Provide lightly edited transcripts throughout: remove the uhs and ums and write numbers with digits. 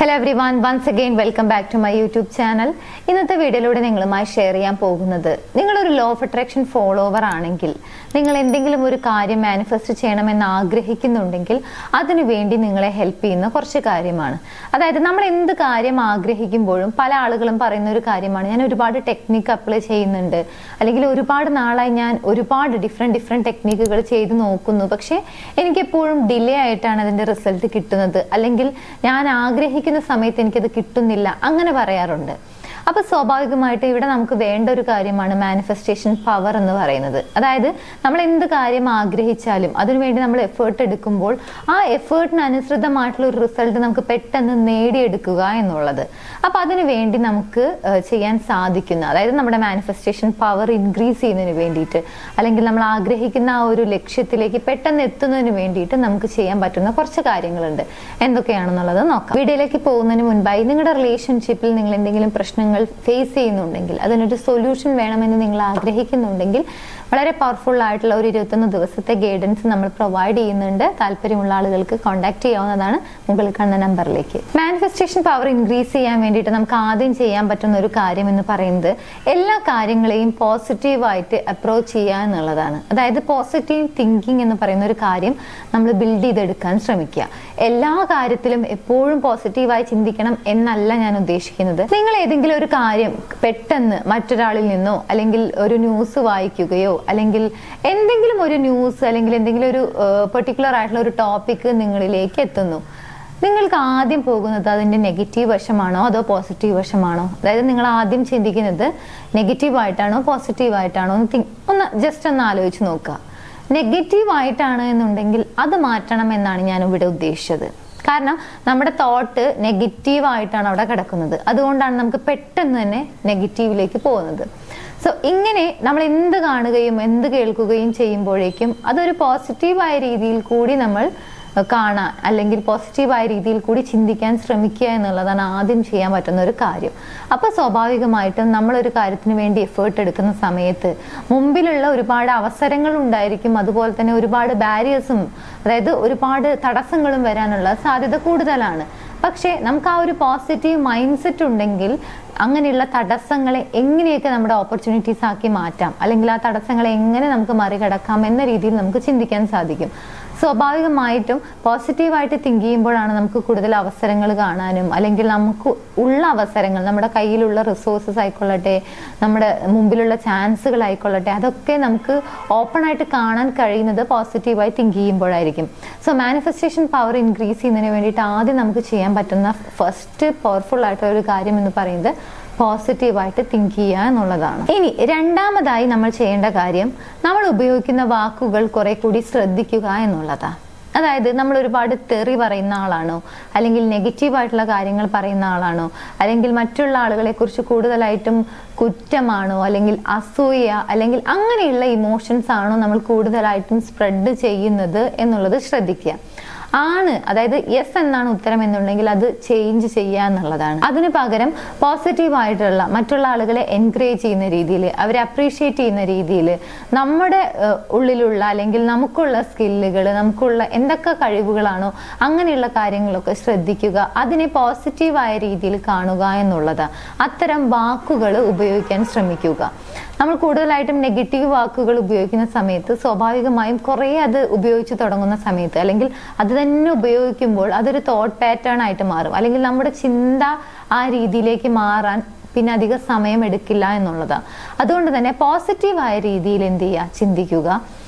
Hello everyone, once again welcome back to my YouTube channel. ഇന്നത്തെ വീഡിയോയിലൂടെ നിങ്ങളുമായി share ചെയ്യാൻ പോകുന്നത് നിങ്ങളൊരു ലോ ഓഫ് അട്രാക്ഷൻ ഫോളോവർ ആണെങ്കിൽ നിങ്ങൾ എന്തെങ്കിലും ഒരു കാര്യം മാനിഫെസ്റ്റ് ചെയ്യണമെന്ന് ആഗ്രഹിക്കുന്നുണ്ടെങ്കിൽ അതിനു വേണ്ടി നിങ്ങളെ ഹെൽപ്പ് ചെയ്യുന്ന കുറച്ച് കാര്യമാണ്. അതായത് നമ്മൾ എന്ത് കാര്യം ആഗ്രഹിക്കുമ്പോഴും പല ആളുകളും പറയുന്ന ഒരു കാര്യമാണ്, ഞാൻ ഒരുപാട് ടെക്നിക്ക് അപ്ലൈ ചെയ്യുന്നുണ്ട്, അല്ലെങ്കിൽ ഒരുപാട് നാളായി ഞാൻ ഒരുപാട് ഡിഫറെന്റ് ടെക്നിക്കുകൾ ചെയ്ത് നോക്കുന്നു, പക്ഷെ എനിക്കെപ്പോഴും ഡിലേ ആയിട്ടാണ് അതിന്റെ റിസൾട്ട് കിട്ടുന്നത്, അല്ലെങ്കിൽ ഞാൻ ആഗ്രഹിക്കുന്ന സമയത്ത് എനിക്കത് കിട്ടുന്നില്ല, അങ്ങനെ പറയാറുണ്ട്. അപ്പൊ സ്വാഭാവികമായിട്ട് ഇവിടെ നമുക്ക് വേണ്ട ഒരു കാര്യമാണ് മാനിഫെസ്റ്റേഷൻ പവർ എന്ന് പറയുന്നത്. അതായത് നമ്മൾ എന്ത് കാര്യം ആഗ്രഹിച്ചാലും അതിനുവേണ്ടി നമ്മൾ എഫേർട്ട് എടുക്കുമ്പോൾ ആ എഫേർട്ടിന് അനുസൃതമായിട്ടുള്ള ഒരു റിസൾട്ട് നമുക്ക് പെട്ടെന്ന് നേടിയെടുക്കുക എന്നുള്ളത്. അപ്പൊ അതിനു വേണ്ടി നമുക്ക് ചെയ്യാൻ സാധിക്കുന്ന, അതായത് നമ്മുടെ മാനിഫെസ്റ്റേഷൻ പവർ ഇൻക്രീസ് ചെയ്യുന്നതിന് വേണ്ടിയിട്ട്, അല്ലെങ്കിൽ നമ്മൾ ആഗ്രഹിക്കുന്ന ആ ഒരു ലക്ഷ്യത്തിലേക്ക് പെട്ടെന്ന് എത്തുന്നതിന് വേണ്ടിയിട്ട് നമുക്ക് ചെയ്യാൻ പറ്റുന്ന കുറച്ച് കാര്യങ്ങളുണ്ട്. എന്തൊക്കെയാണെന്നുള്ളത് നോക്കാം. വീഡിയോയിലേക്ക് പോകുന്നതിന് മുൻപായി നിങ്ങളുടെ റിലേഷൻഷിപ്പിൽ നിങ്ങൾ എന്തെങ്കിലും പ്രശ്നങ്ങൾ ഫേസ് ചെയ്യുന്നുണ്ടെങ്കിൽ, അതിനൊരു സൊല്യൂഷൻ വേണമെന്ന് നിങ്ങൾ ആഗ്രഹിക്കുന്നുണ്ടെങ്കിൽ, വളരെ പവർഫുൾ ആയിട്ടുള്ള ഒരു 21 ദിവസത്തെ ഗൈഡൻസ് നമ്മൾ പ്രൊവൈഡ് ചെയ്യുന്നുണ്ട്. താല്പര്യമുള്ള ആളുകൾക്ക് കോൺടാക്ട് ചെയ്യാവുന്നതാണ് മുകളിൽ കാണുന്ന നമ്പറിലേക്ക്. മാനിഫെസ്റ്റേഷൻ പവർ ഇൻക്രീസ് ചെയ്യാൻ വേണ്ടിയിട്ട് നമുക്ക് ആദ്യം ചെയ്യാൻ പറ്റുന്ന ഒരു കാര്യം എന്ന് പറയുന്നത് എല്ലാ കാര്യങ്ങളെയും പോസിറ്റീവായിട്ട് അപ്രോച്ച് ചെയ്യുക എന്നുള്ളതാണ്. അതായത് പോസിറ്റീവ് തിങ്കിങ് എന്ന് പറയുന്ന ഒരു കാര്യം നമ്മൾ ബിൽഡ് ചെയ്തെടുക്കാൻ ശ്രമിക്കുക. എല്ലാ കാര്യത്തിലും എപ്പോഴും പോസിറ്റീവായി ചിന്തിക്കണം എന്നല്ല ഞാൻ ഉദ്ദേശിക്കുന്നത്. നിങ്ങൾ ഏതെങ്കിലും ഒരു കാര്യം പെട്ടെന്ന് മറ്റൊരാളിൽ നിന്നോ, അല്ലെങ്കിൽ ഒരു ന്യൂസ് വായിക്കുകയോ, അല്ലെങ്കിൽ എന്തെങ്കിലും ഒരു ന്യൂസ്, അല്ലെങ്കിൽ എന്തെങ്കിലും ഒരു പെർട്ടിക്കുലർ ആയിട്ടുള്ള ഒരു ടോപ്പിക് നിങ്ങളിലേക്ക് എത്തുന്നു, നിങ്ങൾക്ക് ആദ്യം പോകുന്നത് അതിന്റെ നെഗറ്റീവ് വശമാണോ അതോ പോസിറ്റീവ് വശമാണോ? അതായത് നിങ്ങൾ ആദ്യം ചിന്തിക്കുന്നത് നെഗറ്റീവ് ആയിട്ടാണോ പോസിറ്റീവ് ആയിട്ടാണോ ഒന്ന് ജസ്റ്റ് ഒന്ന് ആലോചിച്ച് നോക്കുക. നെഗറ്റീവ് ആയിട്ടാണ് എന്നുണ്ടെങ്കിൽ അത് മാറ്റണം എന്നാണ് ഞാൻ ഇവിടെ ഉദ്ദേശിച്ചത്. കാരണം നമ്മുടെ തോട്ട് നെഗറ്റീവ് ആയിട്ടാണ് അവിടെ കിടക്കുന്നത്, അതുകൊണ്ടാണ് നമുക്ക് പെട്ടെന്ന് തന്നെ നെഗറ്റീവിലേക്ക് പോകുന്നത്. സോ ഇങ്ങനെ നമ്മൾ എന്ത് കാണുകയും എന്ത് കേൾക്കുകയും ചെയ്യുമ്പോഴേക്കും അതൊരു പോസിറ്റീവായ രീതിയിൽ കൂടി നമ്മൾ കാണാൻ, അല്ലെങ്കിൽ പോസിറ്റീവായ രീതിയിൽ കൂടി ചിന്തിക്കാൻ ശ്രമിക്കുക എന്നുള്ളതാണ് ആദ്യം ചെയ്യാൻ പറ്റുന്ന ഒരു കാര്യം. അപ്പൊ സ്വാഭാവികമായിട്ടും നമ്മളൊരു കാര്യത്തിന് വേണ്ടി എഫേർട്ട് എടുക്കുന്ന സമയത്ത് മുമ്പിലുള്ള ഒരുപാട് അവസരങ്ങൾ ഉണ്ടായിരിക്കും, അതുപോലെ തന്നെ ഒരുപാട് ബാരിയേഴ്സും, അതായത് ഒരുപാട് തടസ്സങ്ങളും വരാനുള്ള സാധ്യത കൂടുതലാണ്. പക്ഷെ നമുക്ക് ആ ഒരു പോസിറ്റീവ് മൈൻഡ് സെറ്റ് ഉണ്ടെങ്കിൽ അങ്ങനെയുള്ള തടസ്സങ്ങളെ എങ്ങനെയൊക്കെ നമ്മുടെ ഓപ്പർച്യൂണിറ്റീസ് ആക്കി മാറ്റാം, അല്ലെങ്കിൽ ആ തടസ്സങ്ങളെ എങ്ങനെ നമുക്ക് മറികടക്കാം എന്ന രീതിയിൽ നമുക്ക് ചിന്തിക്കാൻ സാധിക്കും. സ്വാഭാവികമായിട്ടും പോസിറ്റീവായിട്ട് തിങ്ക് ചെയ്യുമ്പോഴാണ് നമുക്ക് കൂടുതൽ അവസരങ്ങൾ കാണാനും, അല്ലെങ്കിൽ നമുക്ക് ഉള്ള അവസരങ്ങൾ, നമ്മുടെ കയ്യിലുള്ള റിസോഴ്സസ് ആയിക്കൊള്ളട്ടെ, നമ്മുടെ മുമ്പിലുള്ള ചാൻസുകൾ ആയിക്കൊള്ളട്ടെ, അതൊക്കെ നമുക്ക് ഓപ്പൺ ആയിട്ട് കാണാൻ കഴിയുന്നത് പോസിറ്റീവായി തിങ്ക് ചെയ്യുമ്പോഴായിരിക്കും. സോ മാനിഫെസ്റ്റേഷൻ പവർ ഇൻക്രീസ് ചെയ്യുന്നതിന് വേണ്ടിയിട്ട് ആദ്യം നമുക്ക് ചെയ്യാൻ പറ്റുന്ന ഫസ്റ്റ് പവർഫുൾ ആയിട്ടുള്ള ഒരു കാര്യം എന്ന് പറയുന്നത് പോസിറ്റീവായിട്ട് തിങ്ക് ചെയ്യുക എന്നുള്ളതാണ്. ഇനി രണ്ടാമതായി നമ്മൾ ചെയ്യേണ്ട കാര്യം, നമ്മൾ ഉപയോഗിക്കുന്ന വാക്കുകൾ കുറെ കൂടി ശ്രദ്ധിക്കുക എന്നുള്ളതാണ്. അതായത് നമ്മൾ ഒരുപാട് തെറി പറയുന്ന ആളാണോ, അല്ലെങ്കിൽ നെഗറ്റീവ് ആയിട്ടുള്ള കാര്യങ്ങൾ പറയുന്ന ആളാണോ, അല്ലെങ്കിൽ മറ്റുള്ള ആളുകളെ കുറിച്ച് കൂടുതലായിട്ടും കുറ്റമാണോ, അല്ലെങ്കിൽ അസൂയ, അല്ലെങ്കിൽ അങ്ങനെയുള്ള ഇമോഷൻസ് ആണോ നമ്മൾ കൂടുതലായിട്ടും സ്പ്രെഡ് ചെയ്യുന്നത് എന്നുള്ളത് ശ്രദ്ധിക്കുക. ആണ്, അതായത് യെസ് എന്നാണ് ഉത്തരം എന്നുണ്ടെങ്കിൽ അത് ചേഞ്ച് ചെയ്യുക എന്നുള്ളതാണ്. അതിന് പകരം പോസിറ്റീവ് ആയിട്ടുള്ള, മറ്റുള്ള ആളുകളെ എൻകറേജ് ചെയ്യുന്ന രീതിയിൽ, അവരെ അപ്രീഷിയേറ്റ് ചെയ്യുന്ന രീതിയിൽ, നമ്മുടെ ഉള്ളിലുള്ള അല്ലെങ്കിൽ നമുക്കുള്ള സ്കില്ലുകൾ, നമുക്കുള്ള എന്തൊക്കെ കഴിവുകളാണോ അങ്ങനെയുള്ള കാര്യങ്ങളൊക്കെ ശ്രദ്ധിക്കുക, അതിനെ പോസിറ്റീവായ രീതിയിൽ കാണുക എന്നുള്ളതാണ്. അത്തരം വാക്കുകൾ ഉപയോഗിക്കാൻ ശ്രമിക്കുക. നമ്മൾ കൂടുതലായിട്ടും നെഗറ്റീവ് വാക്കുകൾ ഉപയോഗിക്കുന്ന സമയത്ത് സ്വാഭാവികമായും കുറേ അത് ഉപയോഗിച്ച് തുടങ്ങുന്ന സമയത്ത്, അല്ലെങ്കിൽ അത് തന്നെ ഉപയോഗിക്കുമ്പോൾ അതൊരു തോട്ട് പാറ്റേൺ ആയിട്ട് മാറും, അല്ലെങ്കിൽ നമ്മുടെ ചിന്ത ആ രീതിയിലേക്ക് മാറാൻ പിന്നെ അധിക സമയം എടുക്കില്ല എന്നുള്ളതാണ്. അതുകൊണ്ട് തന്നെ പോസിറ്റീവായ രീതിയിൽ എന്ത് ചെയ്യുക, ചിന്തിക്കുക.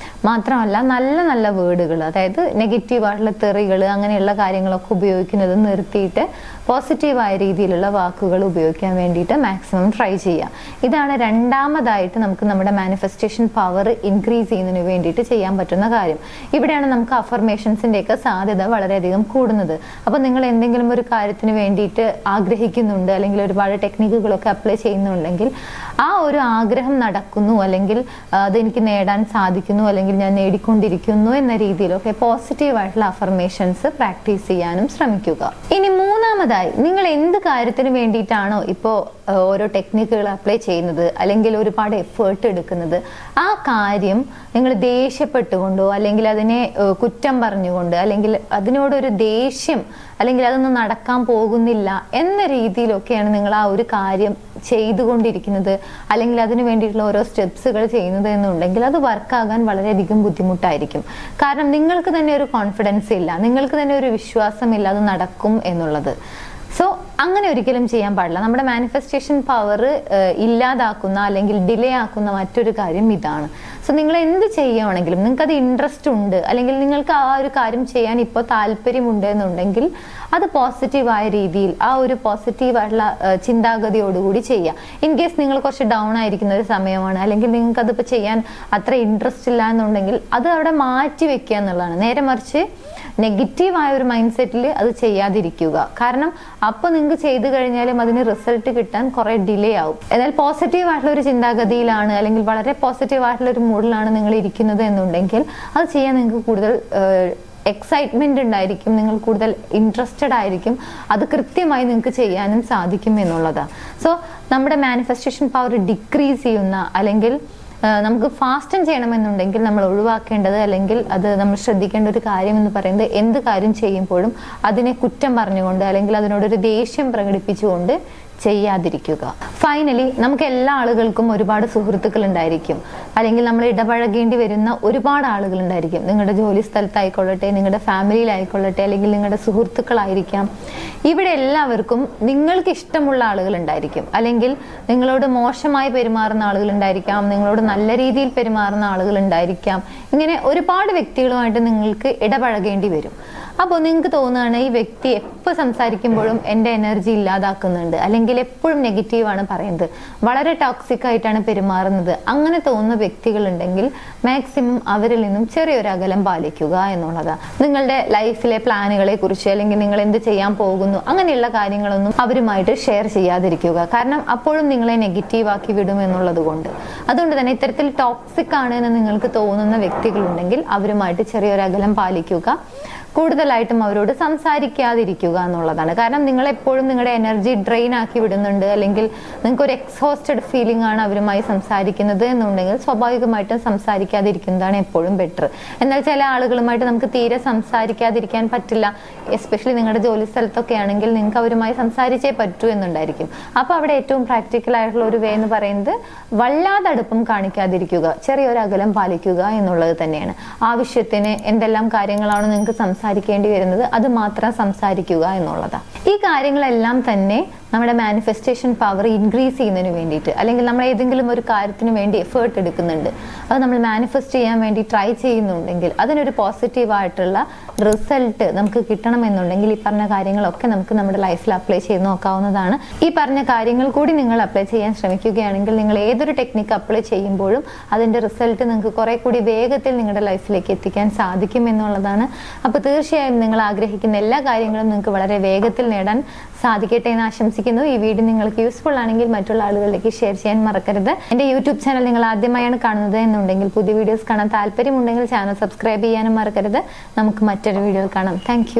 മാത്രമല്ല നല്ല നല്ല വേർഡുകൾ, അതായത് നെഗറ്റീവായിട്ടുള്ള തെറികൾ അങ്ങനെയുള്ള കാര്യങ്ങളൊക്കെ ഉപയോഗിക്കുന്നത് നിർത്തിയിട്ട് പോസിറ്റീവായ രീതിയിലുള്ള വാക്കുകൾ ഉപയോഗിക്കാൻ വേണ്ടിയിട്ട് മാക്സിമം ട്രൈ ചെയ്യുക. ഇതാണ് രണ്ടാമതായിട്ട് നമുക്ക് നമ്മുടെ മാനിഫെസ്റ്റേഷൻ പവർ ഇൻക്രീസ് ചെയ്യുന്നതിന് വേണ്ടിയിട്ട് ചെയ്യാൻ പറ്റുന്ന കാര്യം. ഇവിടെയാണ് നമുക്ക് അഫർമേഷൻസിന്റെ ഒക്കെ സാധ്യത വളരെയധികം കൂടുന്നത്. അപ്പൊ നിങ്ങൾ എന്തെങ്കിലും ഒരു കാര്യത്തിന് വേണ്ടിയിട്ട് ആഗ്രഹിക്കുന്നുണ്ട്, അല്ലെങ്കിൽ ഒരുപാട് ടെക്നിക്കുകളൊക്കെ അപ്ലൈ ചെയ്യുന്നുണ്ടെങ്കിൽ ആ ഒരു ആഗ്രഹം നടക്കുന്നു, അല്ലെങ്കിൽ അതെനിക്ക് നേടാൻ സാധിക്കുന്നു, അല്ലെങ്കിൽ അല്ലെങ്കിൽ ഞാൻ നേടിക്കൊണ്ടിരിക്കുന്നു എന്ന രീതിയിലൊക്കെ പോസിറ്റീവായിട്ടുള്ള അഫർമേഷൻസ് പ്രാക്ടീസ് ചെയ്യാനും ശ്രമിക്കുക. ഇനി മൂന്നാമതായി, നിങ്ങൾ എന്ത് കാര്യത്തിന് വേണ്ടിയിട്ടാണോ ഇപ്പോൾ ഓരോ ടെക്നിക്കുകൾ അപ്ലൈ ചെയ്യുന്നത് അല്ലെങ്കിൽ ഒരുപാട് എഫേർട്ട് എടുക്കുന്നത്, ആ കാര്യം നിങ്ങൾ ദേഷ്യപ്പെട്ടുകൊണ്ടോ അല്ലെങ്കിൽ അതിനെ കുറ്റം പറഞ്ഞുകൊണ്ട് അല്ലെങ്കിൽ അതിനോടൊരു ദേഷ്യം അല്ലെങ്കിൽ അതൊന്നും നടക്കാൻ പോകുന്നില്ല എന്ന രീതിയിലൊക്കെയാണ് നിങ്ങൾ ആ ഒരു കാര്യം ചെയ്തുകൊണ്ടിരിക്കുന്നത് അല്ലെങ്കിൽ അതിന് വേണ്ടിയിട്ടുള്ള ഓരോ സ്റ്റെപ്സുകൾ ചെയ്യുന്നത് എന്നുണ്ടെങ്കിൽ അത് വർക്കാകാൻ വളരെയധികം ബുദ്ധിമുട്ടായിരിക്കും. കാരണം നിങ്ങൾക്ക് തന്നെ ഒരു കോൺഫിഡൻസ് ഇല്ല, നിങ്ങൾക്ക് തന്നെ ഒരു വിശ്വാസമില്ല അത് നടക്കും എന്നുള്ളത്. സോ അങ്ങനെ ഒരിക്കലും ചെയ്യാൻ പാടില്ല. നമ്മുടെ മാനിഫെസ്റ്റേഷൻ പവർ ഇല്ലാതാക്കുന്ന അല്ലെങ്കിൽ ഡിലേ ആക്കുന്ന മറ്റൊരു കാര്യം ഇതാണ്. സോ നിങ്ങൾ എന്ത് ചെയ്യുകയാണെങ്കിലും നിങ്ങൾക്ക് അത് ഇൻട്രസ്റ്റ് ഉണ്ട് അല്ലെങ്കിൽ നിങ്ങൾക്ക് ആ ഒരു കാര്യം ചെയ്യാൻ ഇപ്പോൾ താല്പര്യമുണ്ട് എന്നുണ്ടെങ്കിൽ അത് പോസിറ്റീവായ രീതിയിൽ ആ ഒരു പോസിറ്റീവായിട്ടുള്ള ചിന്താഗതിയോടുകൂടി ചെയ്യുക. ഇൻ കേസ് നിങ്ങൾ കുറച്ച് ഡൗൺ ആയിരിക്കുന്ന ഒരു സമയമാണ് അല്ലെങ്കിൽ നിങ്ങൾക്ക് അതിപ്പോൾ ചെയ്യാൻ അത്ര ഇൻട്രസ്റ്റ് ഇല്ല എന്നുണ്ടെങ്കിൽ അത് അവിടെ മാറ്റി വെക്കുക എന്നുള്ളതാണ്. നേരെ മറിച്ച് നെഗറ്റീവായ ഒരു മൈൻഡ് സെറ്റിൽ അത് ചെയ്യാതിരിക്കുക. കാരണം അപ്പോൾ നിങ്ങൾക്ക് ചെയ്തു കഴിഞ്ഞാലും അതിന് റിസൾട്ട് കിട്ടാൻ കുറെ ഡിലേ ആവും. എന്നാൽ പോസിറ്റീവ് ആയിട്ടുള്ള ഒരു ചിന്താഗതിയിലാണ് അല്ലെങ്കിൽ വളരെ പോസിറ്റീവ് ആയിട്ടുള്ള ഒരു മൂഡിലാണ് നിങ്ങൾ ഇരിക്കുന്നത് എന്നുണ്ടെങ്കിൽ അത് ചെയ്യാൻ നിങ്ങൾക്ക് കൂടുതൽ എക്സൈറ്റ്മെന്റ് ഉണ്ടായിരിക്കും, നിങ്ങൾ കൂടുതൽ ഇൻട്രസ്റ്റഡ് ആയിരിക്കും, അത് കൃത്യമായി നിങ്ങൾക്ക് ചെയ്യാനും സാധിക്കും എന്നുള്ളതാണ്. സോ നമ്മുടെ മാനിഫെസ്റ്റേഷൻ പവർ ഡിക്രീസ് ചെയ്യുന്ന അല്ലെങ്കിൽ നമുക്ക് ഫാസ്റ്റൻ ചെയ്യണമെന്നുണ്ടെങ്കിൽ നമ്മൾ ഒഴിവാക്കേണ്ടത് അല്ലെങ്കിൽ അത് നമ്മൾ ശ്രദ്ധിക്കേണ്ട ഒരു കാര്യം എന്ന് പറയുന്നത് എന്ത് കാര്യം ചെയ്യുമ്പോഴും അതിനെ കുറ്റം പറഞ്ഞുകൊണ്ട് അല്ലെങ്കിൽ അതിനോടൊരു ദേഷ്യം പ്രകടിപ്പിച്ചുകൊണ്ട് ചെയ്യാതിരിക്കുക. ഫൈനലി, നമുക്ക് എല്ലാ ആളുകൾക്കും ഒരുപാട് സുഹൃത്തുക്കൾ ഉണ്ടായിരിക്കും അല്ലെങ്കിൽ നമ്മൾ ഇടപഴകേണ്ടി വരുന്ന ഒരുപാട് ആളുകൾ ഉണ്ടായിരിക്കും. നിങ്ങളുടെ ജോലി സ്ഥലത്തായിക്കൊള്ളട്ടെ, നിങ്ങളുടെ ഫാമിലിയിലായിക്കൊള്ളട്ടെ, അല്ലെങ്കിൽ നിങ്ങളുടെ സുഹൃത്തുക്കളായിരിക്കാം. ഇവിടെ എല്ലാവർക്കും നിങ്ങൾക്ക് ഇഷ്ടമുള്ള ആളുകൾ ഉണ്ടായിരിക്കും അല്ലെങ്കിൽ നിങ്ങളോട് മോശമായി പെരുമാറുന്ന ആളുകൾ ഉണ്ടായിരിക്കാം, നിങ്ങളോട് നല്ല രീതിയിൽ പെരുമാറുന്ന ആളുകൾ ഉണ്ടായിരിക്കാം. ഇങ്ങനെ ഒരുപാട് വ്യക്തികളുമായിട്ട് നിങ്ങൾക്ക് ഇടപഴകേണ്ടി വരും. അപ്പോൾ നിങ്ങൾക്ക് തോന്നുകയാണ് ഈ വ്യക്തി എപ്പോൾ സംസാരിക്കുമ്പോഴും എൻ്റെ എനർജി ഇല്ലാതാക്കുന്നുണ്ട് അല്ലെങ്കിൽ എപ്പോഴും നെഗറ്റീവാണ് പറയുന്നത്, വളരെ ടോക്സിക് ആയിട്ടാണ് പെരുമാറുന്നത്. അങ്ങനെ തോന്നുന്ന വ്യക്തികൾ ഉണ്ടെങ്കിൽ മാക്സിമം അവരിൽ നിന്നും ചെറിയൊരു അകലം പാലിക്കുക എന്നുള്ളതാണ്. നിങ്ങളുടെ ലൈഫിലെ പ്ലാനുകളെ കുറിച്ച് അല്ലെങ്കിൽ നിങ്ങൾ എന്ത് ചെയ്യാൻ പോകുന്നു അങ്ങനെയുള്ള കാര്യങ്ങളൊന്നും അവരുമായിട്ട് ഷെയർ ചെയ്യാതിരിക്കുക. കാരണം അപ്പോഴും നിങ്ങളെ നെഗറ്റീവ് ആക്കി വിടും എന്നുള്ളത് കൊണ്ട്. അതുകൊണ്ട് തന്നെ ഇത്തരത്തിൽ ടോക്സിക് ആണ് എന്ന് നിങ്ങൾക്ക് തോന്നുന്ന വ്യക്തികളുണ്ടെങ്കിൽ അവരുമായിട്ട് ചെറിയൊരു അകലം പാലിക്കുക. കൂടുതലായിട്ടും അവരോട് സംസാരിക്കാതിരിക്കുക എന്നുള്ളതാണ്. കാരണം നിങ്ങൾ എപ്പോഴും നിങ്ങളുടെ എനർജി ഡ്രെയിൻ ആക്കി വിടുന്നുണ്ട് അല്ലെങ്കിൽ നിങ്ങൾക്ക് ഒരു എക്സോസ്റ്റഡ് ഫീലിംഗ് ആണ് അവരുമായി സംസാരിക്കുന്നത് എന്നുണ്ടെങ്കിൽ സ്വാഭാവികമായിട്ടും സംസാരിക്കാതിരിക്കുന്നതാണ് എപ്പോഴും ബെറ്റർ. എന്നാൽ ചില ആളുകളുമായിട്ട് നമുക്ക് തീരെ സംസാരിക്കാതിരിക്കാൻ പറ്റില്ല. എസ്പെഷ്യലി നിങ്ങളുടെ ജോലി സ്ഥലത്തൊക്കെ ആണെങ്കിൽ നിങ്ങൾക്ക് അവരുമായി സംസാരിച്ചേ പറ്റൂ എന്നുണ്ടായിരിക്കും. അപ്പോൾ അവിടെ ഏറ്റവും പ്രാക്ടിക്കൽ ആയിട്ടുള്ള ഒരു വേ എന്ന് പറയുന്നത് വല്ലാതെ അടുപ്പം കാണിക്കാതിരിക്കുക, ചെറിയൊരു അകലം പാലിക്കുക എന്നുള്ളത് തന്നെയാണ്. ആവശ്യത്തിന് എന്തെല്ലാം കാര്യങ്ങളാണ് നിങ്ങൾക്ക് സംസാരിക്കേണ്ടി വരുന്നത് അത് മാത്രം സംസാരിക്കുക എന്നുള്ളതാണ്. ഈ കാര്യങ്ങളെല്ലാം തന്നെ നമ്മുടെ മാനിഫെസ്റ്റേഷൻ പവർ ഇൻക്രീസ് ചെയ്യുന്നതിന് വേണ്ടിയിട്ട് അല്ലെങ്കിൽ നമ്മൾ ഏതെങ്കിലും ഒരു കാര്യത്തിന് വേണ്ടി എഫേർട്ട് എടുക്കുന്നുണ്ട്, അത് നമ്മൾ മാനിഫെസ്റ്റ് ചെയ്യാൻ വേണ്ടി ട്രൈ ചെയ്യുന്നുണ്ടെങ്കിൽ അതിനൊരു പോസിറ്റീവായിട്ടുള്ള റിസൾട്ട് നമുക്ക് കിട്ടണമെന്നുണ്ടെങ്കിൽ ഈ പറഞ്ഞ കാര്യങ്ങളൊക്കെ നമുക്ക് നമ്മുടെ ലൈഫിൽ അപ്ലൈ ചെയ്ത് നോക്കാവുന്നതാണ്. ഈ പറഞ്ഞ കാര്യങ്ങൾ കൂടി നിങ്ങൾ അപ്ലൈ ചെയ്യാൻ ശ്രമിക്കുകയാണെങ്കിൽ നിങ്ങൾ ഏതൊരു ടെക്നിക്ക് അപ്ലൈ ചെയ്യുമ്പോഴും അതിൻ്റെ റിസൾട്ട് നിങ്ങൾക്ക് കുറെ കൂടി വേഗത്തിൽ നിങ്ങളുടെ ലൈഫിലേക്ക് എത്തിക്കാൻ സാധിക്കും എന്നുള്ളതാണ്. അപ്പോൾ തീർച്ചയായും നിങ്ങൾ ആഗ്രഹിക്കുന്ന എല്ലാ കാര്യങ്ങളും നിങ്ങൾക്ക് വളരെ വേഗത്തിൽ നേടാൻ സാധിക്കട്ടെ എന്ന് ആശംസിക്കുന്നു. ഈ വീഡിയോ നിങ്ങൾക്ക് യൂസ്ഫുൾ ആണെങ്കിൽ മറ്റുള്ള ആളുകളിലേക്ക് ഷെയർ ചെയ്യാൻ മറക്കരുത്. എൻ്റെ യൂട്യൂബ് ചാനൽ നിങ്ങൾ ആദ്യമായാണ് കാണുന്നത് എന്നുണ്ടെങ്കിൽ പുതിയ വീഡിയോസ് കാണാൻ താല്പര്യമുണ്ടെങ്കിൽ ചാനൽ സബ്സ്ക്രൈബ് ചെയ്യാനും മറക്കരുത്. നമുക്ക് മറ്റൊരു വീഡിയോയിൽ കാണാം. താങ്ക്